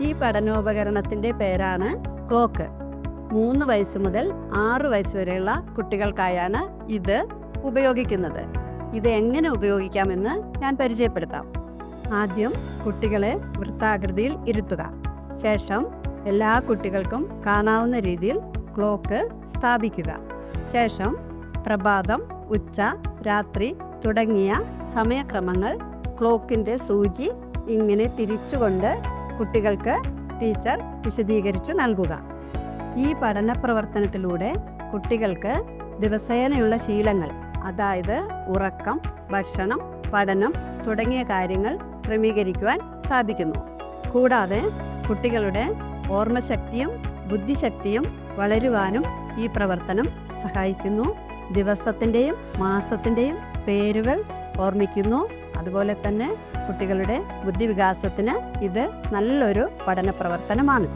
ഈ പഠനോപകരണത്തിൻ്റെ പേരാണ് ക്ലോക്ക്. 3 വയസ്സ് മുതൽ 6 വയസ്സ് വരെയുള്ള കുട്ടികൾക്കായാണ് ഇത് ഉപയോഗിക്കുന്നത്. ഇത് എങ്ങനെ ഉപയോഗിക്കാമെന്ന് ഞാൻ പരിചയപ്പെടുത്താം. ആദ്യം കുട്ടികളെ വൃത്താകൃതിയിൽ ഇരുത്തുക. ശേഷം എല്ലാ കുട്ടികൾക്കും കാണാവുന്ന രീതിയിൽ ക്ലോക്ക് സ്ഥാപിക്കുക. ശേഷം പ്രഭാതം, ഉച്ച, രാത്രി തുടങ്ങിയ സമയക്രമങ്ങൾ ക്ലോക്കിൻ്റെ സൂചി ഇങ്ങനെ തിരിച്ചുകൊണ്ട് കുട്ടികൾക്ക് ടീച്ചർ വിശദീകരിച്ചു നൽകുക. ഈ പഠന പ്രവർത്തനത്തിലൂടെ കുട്ടികൾക്ക് ദിവസേനയുള്ള ശീലങ്ങൾ, അതായത് ഉറക്കം, ഭക്ഷണം, പഠനം തുടങ്ങിയ കാര്യങ്ങൾ ക്രമീകരിക്കുവാൻ സാധിക്കുന്നു. കൂടാതെ കുട്ടികളുടെ ഓർമ്മശക്തിയും ബുദ്ധിശക്തിയും വളരുവാനും ഈ പ്രവർത്തനം സഹായിക്കുന്നു. ദിവസത്തിൻ്റെയും മാസത്തിൻ്റെയും പേരുകൾ ഓർമ്മിക്കുന്നു. അതുപോലെ തന്നെ കുട്ടികളുടെ ബുദ്ധിവികാസത്തിന് ഇത് നല്ലൊരു പഠന പ്രവർത്തനമാണ്.